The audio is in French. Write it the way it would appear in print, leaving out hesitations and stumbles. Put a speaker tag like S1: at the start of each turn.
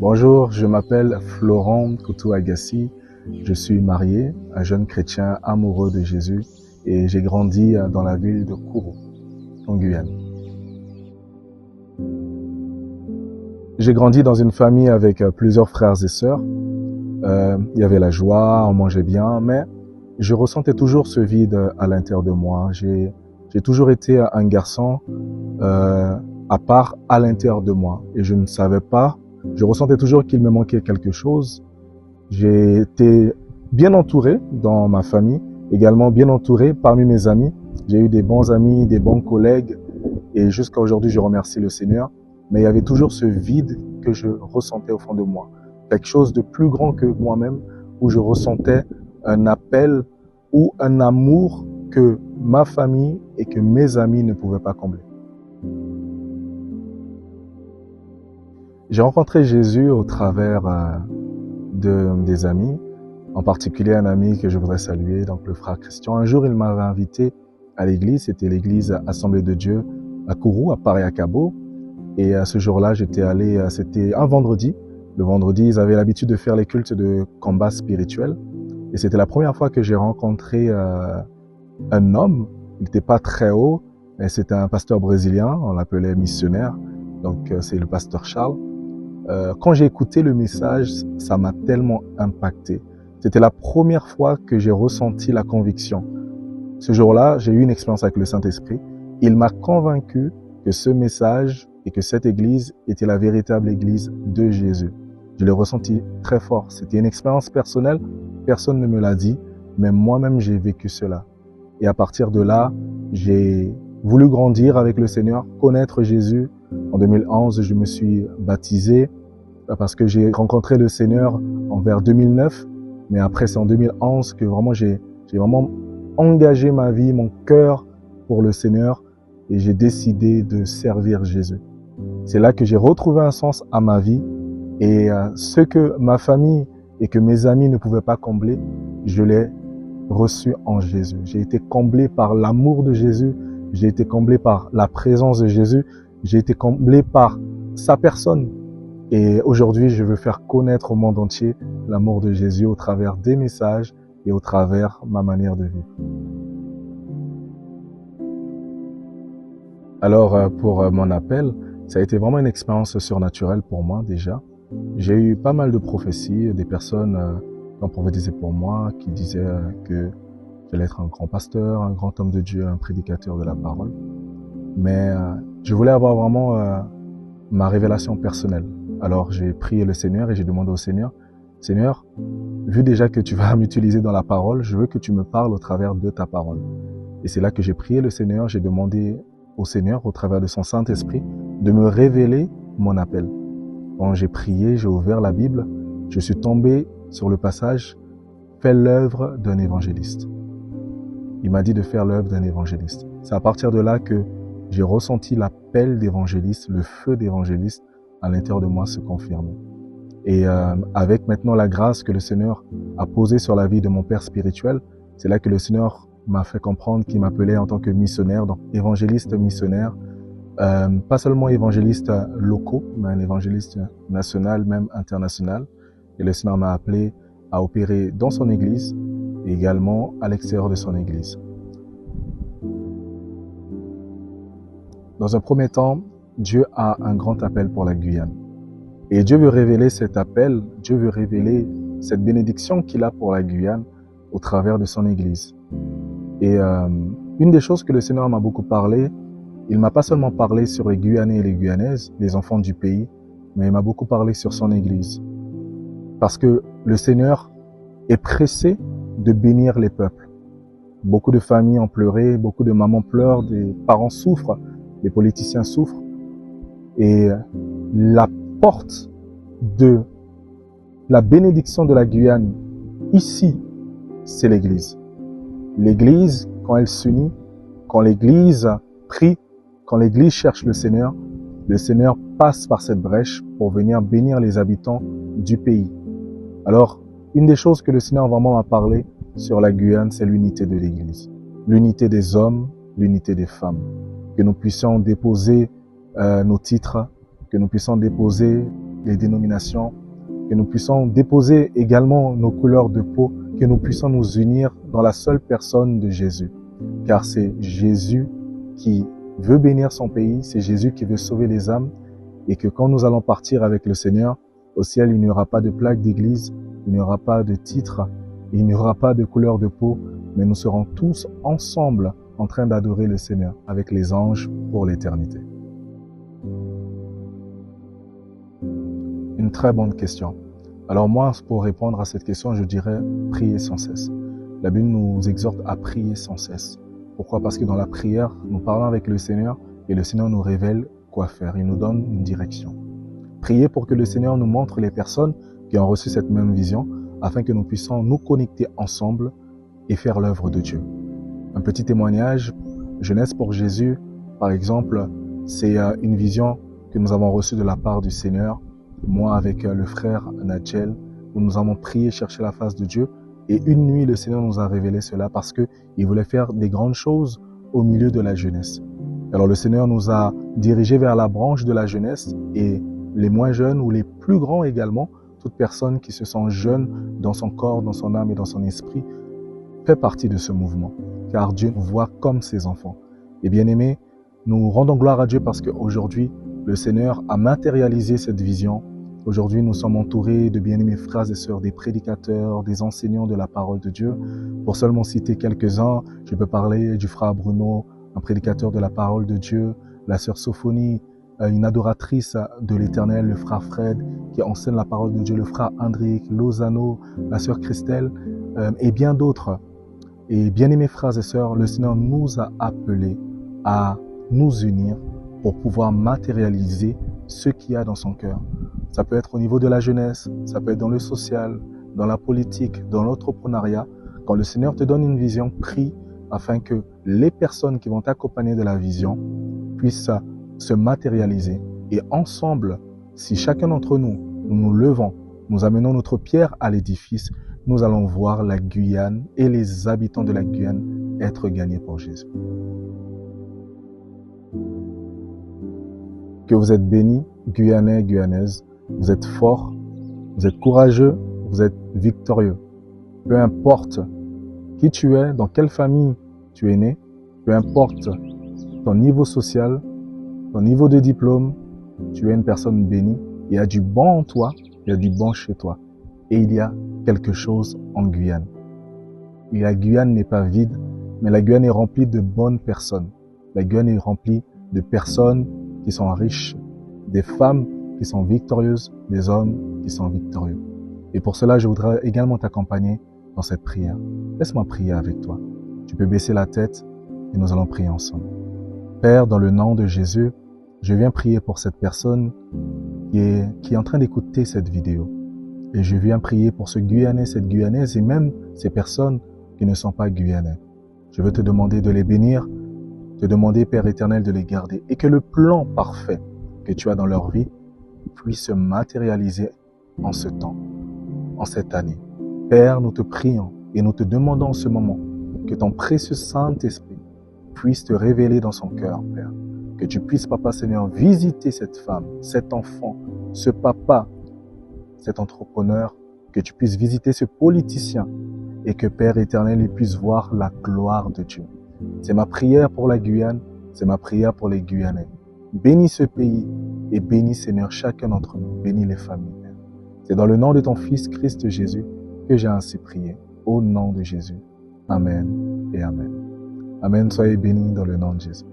S1: Bonjour, je m'appelle Florent Coutou-Agassi. Je suis marié, un jeune chrétien amoureux de Jésus et j'ai grandi dans la ville de Kourou, en Guyane. J'ai grandi dans une famille avec plusieurs frères et sœurs. Il y avait la joie, on mangeait bien, mais je ressentais toujours ce vide à l'intérieur de moi. J'ai toujours été un garçon à part à l'intérieur de moi et je ne savais pas. Je ressentais toujours qu'il me manquait quelque chose. J'ai été bien entouré dans ma famille, également bien entouré parmi mes amis. J'ai eu des bons amis, des bons collègues et jusqu'à aujourd'hui, je remercie le Seigneur. Mais il y avait toujours ce vide que je ressentais au fond de moi. Quelque chose de plus grand que moi-même où je ressentais un appel ou un amour que ma famille et que mes amis ne pouvaient pas combler. J'ai rencontré Jésus au travers des amis, en particulier un ami que je voudrais saluer, donc le frère Christian. Un jour, il m'avait invité à l'église, c'était l'église Assemblée de Dieu à Kourou, à Paris-Acabo. Et à ce jour-là, j'étais allé, c'était un vendredi. Le vendredi, ils avaient l'habitude de faire les cultes de combat spirituel. Et c'était la première fois que j'ai rencontré un homme. Il n'était pas très haut, mais c'était un pasteur brésilien, on l'appelait missionnaire. Donc c'est le pasteur Charles. Quand j'ai écouté le message, ça m'a tellement impacté. C'était la première fois que j'ai ressenti la conviction. Ce jour-là, j'ai eu une expérience avec le Saint-Esprit. Il m'a convaincu que ce message et que cette église était la véritable église de Jésus. Je l'ai ressenti très fort. C'était une expérience personnelle. Personne ne me l'a dit, mais moi-même, j'ai vécu cela. Et à partir de là, j'ai voulu grandir avec le Seigneur, connaître Jésus. En 2011, je me suis baptisé parce que j'ai rencontré le Seigneur vers 2009. Mais après, c'est en 2011 que vraiment j'ai vraiment engagé ma vie, mon cœur pour le Seigneur et j'ai décidé de servir Jésus. C'est là que j'ai retrouvé un sens à ma vie et ce que ma famille et que mes amis ne pouvaient pas combler, je l'ai reçu en Jésus. J'ai été comblé par l'amour de Jésus, j'ai été comblé par la présence de Jésus, j'ai été comblé par sa personne. Et aujourd'hui, je veux faire connaître au monde entier l'amour de Jésus au travers des messages et au travers ma manière de vivre. Alors, pour mon appel, ça a été vraiment une expérience surnaturelle pour moi déjà. J'ai eu pas mal de prophéties, des personnes qui ont prophétisé pour moi, qui disaient que j'allais être un grand pasteur, un grand homme de Dieu, un prédicateur de la parole. Mais je voulais avoir vraiment ma révélation personnelle. Alors j'ai prié le Seigneur et j'ai demandé au Seigneur, Seigneur, vu déjà que tu vas m'utiliser dans la parole, je veux que tu me parles au travers de ta parole. Et c'est là que j'ai prié le Seigneur, j'ai demandé au Seigneur, au travers de son Saint-Esprit, de me révéler mon appel. Quand j'ai prié, j'ai ouvert la Bible, je suis tombé sur le passage « Fais l'œuvre d'un évangéliste ». Il m'a dit de faire l'œuvre d'un évangéliste. C'est à partir de là que j'ai ressenti l'appel d'évangéliste, le feu d'évangéliste à l'intérieur de moi se confirmer. Et avec maintenant la grâce que le Seigneur a posée sur la vie de mon père spirituel, c'est là que le Seigneur m'a fait comprendre qu'il m'appelait en tant que missionnaire, donc évangéliste missionnaire, pas seulement évangéliste locaux, mais un évangéliste national, même international. Et le Seigneur m'a appelé à opérer dans son église et également à l'extérieur de son église. Dans un premier temps, Dieu a un grand appel pour la Guyane. Et Dieu veut révéler cet appel, Dieu veut révéler cette bénédiction qu'il a pour la Guyane au travers de son église. Et une des choses que le Seigneur m'a beaucoup parlé, il m'a pas seulement parlé sur les Guyanais et les Guyanaises, les enfants du pays, mais il m'a beaucoup parlé sur son église. Parce que le Seigneur est pressé de bénir les peuples. Beaucoup de familles ont pleuré, beaucoup de mamans pleurent, des parents souffrent, les politiciens souffrent. Et la porte de la bénédiction de la Guyane, ici, c'est l'Église. L'Église, quand elle s'unit, quand l'Église prie, quand l'Église cherche le Seigneur passe par cette brèche pour venir bénir les habitants du pays. Alors, une des choses que le Seigneur vraiment m'a parlé sur la Guyane, c'est l'unité de l'Église. L'unité des hommes, l'unité des femmes. Que nous puissions déposer nos titres, que nous puissions déposer les dénominations, que nous puissions déposer également nos couleurs de peau, que nous puissions nous unir dans la seule personne de Jésus. Car c'est Jésus qui veut bénir son pays, c'est Jésus qui veut sauver les âmes, et que quand nous allons partir avec le Seigneur, au ciel, il n'y aura pas de plaque d'église, il n'y aura pas de titre, il n'y aura pas de couleur de peau, mais nous serons tous ensemble en train d'adorer le Seigneur avec les anges pour l'éternité. Une très bonne question. Alors moi, pour répondre à cette question, je dirais prier sans cesse. La Bible nous exhorte à prier sans cesse. Pourquoi? Parce que dans la prière, nous parlons avec le Seigneur et le Seigneur nous révèle quoi faire. Il nous donne une direction. Priez pour que le Seigneur nous montre les personnes qui ont reçu cette même vision afin que nous puissions nous connecter ensemble et faire l'œuvre de Dieu. Un petit témoignage, Jeunesse pour Jésus, par exemple, c'est une vision que nous avons reçue de la part du Seigneur. Moi, avec le frère Natchel, où nous avons prié, cherché la face de Dieu. Et une nuit, le Seigneur nous a révélé cela parce qu'il voulait faire des grandes choses au milieu de la jeunesse. Alors le Seigneur nous a dirigés vers la branche de la jeunesse et les moins jeunes ou les plus grands également, toute personne qui se sent jeune dans son corps, dans son âme et dans son esprit, fait partie de ce mouvement. Car Dieu nous voit comme ses enfants. Et bien aimés, nous rendons gloire à Dieu parce qu'aujourd'hui, le Seigneur a matérialisé cette vision. Aujourd'hui, nous sommes entourés de bien-aimés frères et sœurs, des prédicateurs, des enseignants de la parole de Dieu. Pour seulement citer quelques-uns, je peux parler du frère Bruno, un prédicateur de la parole de Dieu, la sœur Sophonie, une adoratrice de l'Éternel, le frère Fred, qui enseigne la parole de Dieu, le frère Hendrik, Lozano, la sœur Christelle, et bien d'autres. Et bien-aimés frères et sœurs, le Seigneur nous a appelés à nous unir pour pouvoir matérialiser ce qu'il y a dans son cœur. Ça peut être au niveau de la jeunesse, ça peut être dans le social, dans la politique, dans l'entrepreneuriat. Quand le Seigneur te donne une vision, prie afin que les personnes qui vont t'accompagner de la vision puissent se matérialiser. Et ensemble, si chacun d'entre nous, nous nous levons, nous amenons notre pierre à l'édifice, nous allons voir la Guyane et les habitants de la Guyane être gagnés pour Jésus. Que vous êtes bénis, Guyanais, Guyanaises. Vous êtes forts, vous êtes courageux, vous êtes victorieux. Peu importe qui tu es, dans quelle famille tu es né, peu importe ton niveau social, ton niveau de diplôme, tu es une personne bénie. Il y a du bon en toi, il y a du bon chez toi. Et il y a quelque chose en Guyane. Et la Guyane n'est pas vide, mais la Guyane est remplie de bonnes personnes. La Guyane est remplie de personnes qui sont riches, des femmes qui sont victorieuses, des hommes qui sont victorieux. Et pour cela, je voudrais également t'accompagner dans cette prière. Laisse-moi prier avec toi. Tu peux baisser la tête et nous allons prier ensemble. Père, dans le nom de Jésus, je viens prier pour cette personne qui est en train d'écouter cette vidéo. Et je viens prier pour ce Guyanais, cette Guyanaise et même ces personnes qui ne sont pas Guyanais. Je veux te demander de les bénir, te demander, Père éternel, de les garder et que le plan parfait que tu as dans leur vie puisse se matérialiser en ce temps, en cette année. Père, nous te prions et nous te demandons en ce moment que ton précieux Saint-Esprit puisse te révéler dans son cœur, Père. Que tu puisses, Papa Seigneur, visiter cette femme, cet enfant, ce papa, cet entrepreneur, que tu puisses visiter ce politicien et que, Père éternel, il puisse voir la gloire de Dieu. C'est ma prière pour la Guyane, c'est ma prière pour les Guyanais. Bénis ce pays et bénis, Seigneur, chacun d'entre nous. Bénis les familles. C'est dans le nom de ton Fils Christ Jésus que j'ai ainsi prié. Au nom de Jésus. Amen et Amen. Amen. Soyez bénis dans le nom de Jésus.